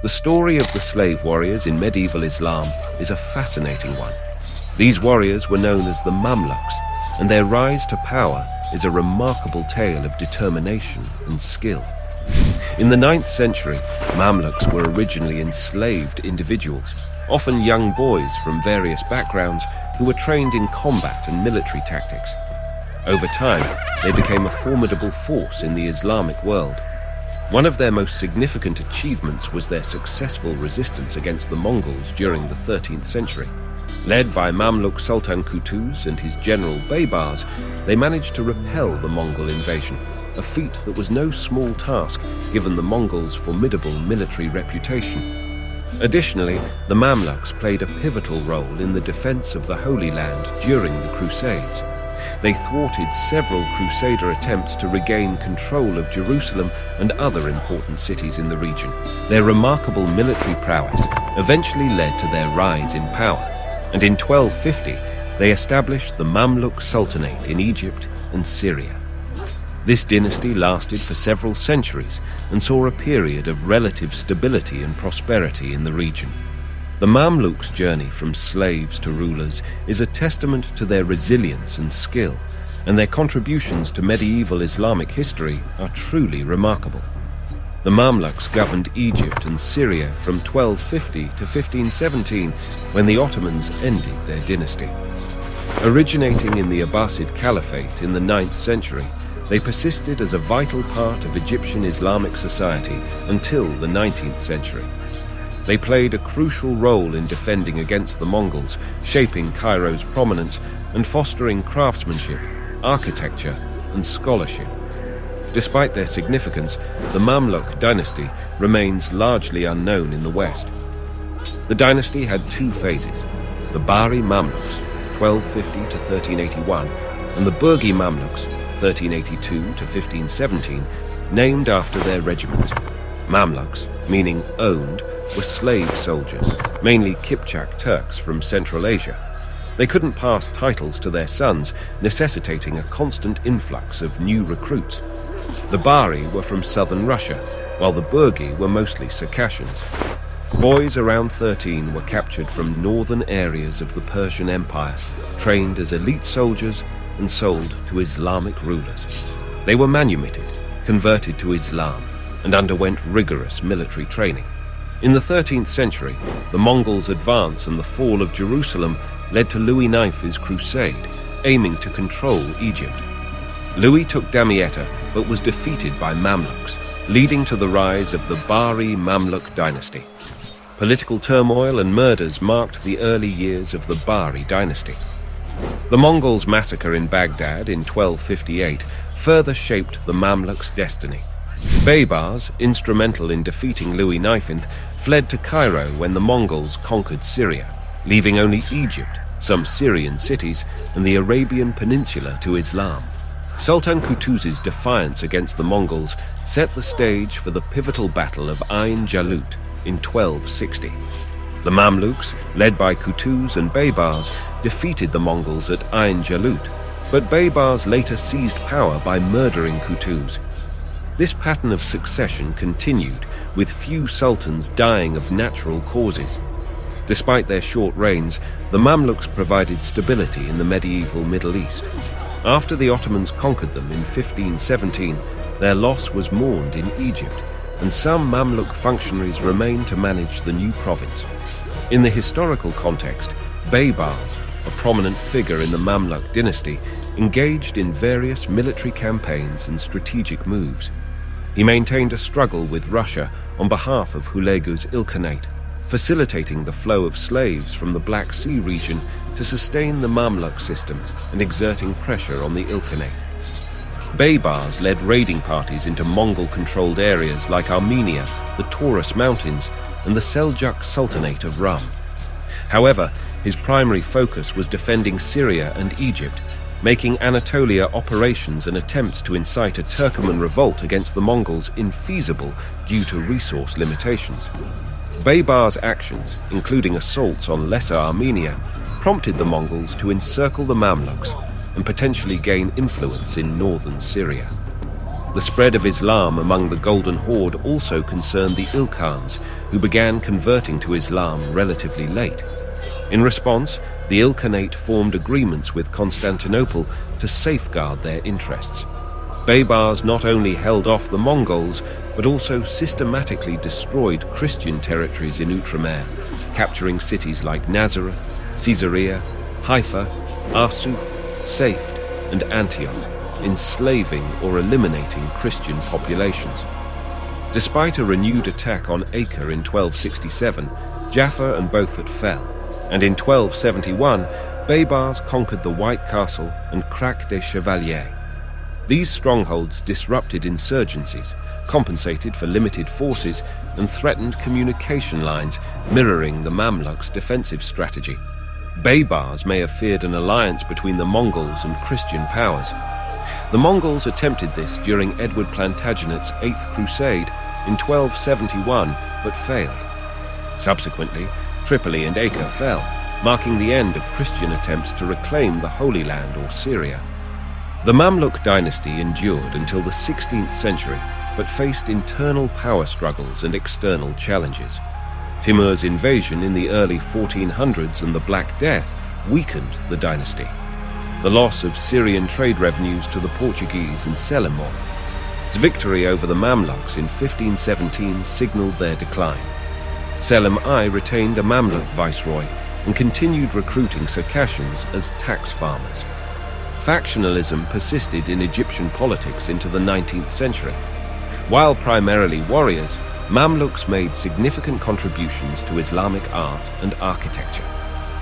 The story of the slave warriors in medieval Islam is a fascinating one. These warriors were known as the Mamluks, and their rise to power is a remarkable tale of determination and skill. In the 9th century, Mamluks were originally enslaved individuals, often young boys from various backgrounds who were trained in combat and military tactics. Over time, they became a formidable force in the Islamic world. One of their most significant achievements was their successful resistance against the Mongols during the 13th century. Led by Mamluk Sultan Qutuz and his general Baybars, they managed to repel the Mongol invasion, a feat that was no small task given the Mongols' formidable military reputation. Additionally, the Mamluks played a pivotal role in the defense of the Holy Land during the Crusades. They thwarted several Crusader attempts to regain control of Jerusalem and other important cities in the region. Their remarkable military prowess eventually led to their rise in power, and in 1250 they established the Mamluk Sultanate in Egypt and Syria. This dynasty lasted for several centuries and saw a period of relative stability and prosperity in the region. The Mamluks' journey from slaves to rulers is a testament to their resilience and skill, and their contributions to medieval Islamic history are truly remarkable. The Mamluks governed Egypt and Syria from 1250 to 1517, when the Ottomans ended their dynasty. Originating in the Abbasid Caliphate in the 9th century, they persisted as a vital part of Egyptian Islamic society until the 19th century. They played a crucial role in defending against the Mongols, shaping Cairo's prominence and fostering craftsmanship, architecture, and scholarship. Despite their significance, the Mamluk dynasty remains largely unknown in the West. The dynasty had two phases: the Bahri Mamluks, 1250 to 1381, and the Burgi Mamluks, 1382 to 1517, named after their regiments. Mamluks, meaning owned, were slave soldiers, mainly Kipchak Turks from Central Asia. They couldn't pass titles to their sons, necessitating a constant influx of new recruits. The Bahri were from southern Russia, while the Burgi were mostly Circassians. Boys around 13 were captured from northern areas of the Persian Empire, trained as elite soldiers, and sold to Islamic rulers. They were manumitted, converted to Islam, and underwent rigorous military training. In the 13th century, the Mongols' advance and the fall of Jerusalem led to Louis IX's crusade, aiming to control Egypt. Louis took Damietta, but was defeated by Mamluks, leading to the rise of the Bahri Mamluk dynasty. Political turmoil and murders marked the early years of the Bahri dynasty. The Mongols' massacre in Baghdad in 1258 further shaped the Mamluks' destiny. Baybars, instrumental in defeating Louis IX, fled to Cairo when the Mongols conquered Syria, leaving only Egypt, some Syrian cities, and the Arabian Peninsula to Islam. Sultan Qutuz's defiance against the Mongols set the stage for the pivotal Battle of Ain Jalut in 1260. The Mamluks, led by Qutuz and Baybars, defeated the Mongols at Ain Jalut, but Baybars later seized power by murdering Qutuz. This pattern of succession continued, with few sultans dying of natural causes. Despite their short reigns, the Mamluks provided stability in the medieval Middle East. After the Ottomans conquered them in 1517, their loss was mourned in Egypt, and some Mamluk functionaries remained to manage the new province. In the historical context, Baybars, a prominent figure in the Mamluk dynasty, engaged in various military campaigns and strategic moves. He maintained a struggle with Russia on behalf of Hulagu's Ilkhanate, facilitating the flow of slaves from the Black Sea region to sustain the Mamluk system and exerting pressure on the Ilkhanate. Baybars led raiding parties into Mongol-controlled areas like Armenia, the Taurus Mountains, and the Seljuk Sultanate of Rum. However, his primary focus was defending Syria and Egypt, making Anatolia operations and attempts to incite a Turkoman revolt against the Mongols infeasible due to resource limitations. Baybars' actions, including assaults on Lesser Armenia, prompted the Mongols to encircle the Mamluks and potentially gain influence in northern Syria. The spread of Islam among the Golden Horde also concerned the Ilkhans, who began converting to Islam relatively late. In response, the Ilkhanate formed agreements with Constantinople to safeguard their interests. Baybars not only held off the Mongols, but also systematically destroyed Christian territories in Outremer, capturing cities like Nazareth, Caesarea, Haifa, Arsuf, Safed, and Antioch, enslaving or eliminating Christian populations. Despite a renewed attack on Acre in 1267, Jaffa and Beaufort fell, and in 1271, Baybars conquered the White Castle and Crac des Chevaliers. These strongholds disrupted insurgencies, compensated for limited forces, and threatened communication lines, mirroring the Mamluks' defensive strategy. Baybars may have feared an alliance between the Mongols and Christian powers. The Mongols attempted this during Edward Plantagenet's Eighth Crusade in 1271, but failed. Subsequently, Tripoli and Acre fell, marking the end of Christian attempts to reclaim the Holy Land or Syria. The Mamluk dynasty endured until the 16th century, but faced internal power struggles and external challenges. Timur's invasion in the early 1400s and the Black Death weakened the dynasty. The loss of Syrian trade revenues to the Portuguese and Selimur. Its victory over the Mamluks in 1517 signaled their decline. Selim I retained a Mamluk viceroy and continued recruiting Circassians as tax farmers. Factionalism persisted in Egyptian politics into the 19th century. While primarily warriors, Mamluks made significant contributions to Islamic art and architecture.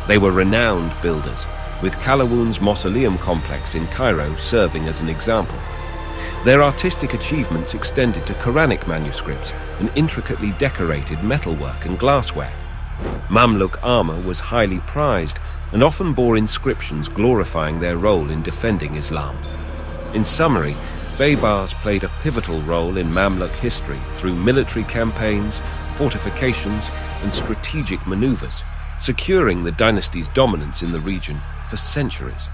They were renowned builders, with Calawun's mausoleum complex in Cairo serving as an example. Their artistic achievements extended to Quranic manuscripts and intricately decorated metalwork and glassware. Mamluk armor was highly prized and often bore inscriptions glorifying their role in defending Islam. In summary, Baybars played a pivotal role in Mamluk history through military campaigns, fortifications, and strategic maneuvers, securing the dynasty's dominance in the region for centuries.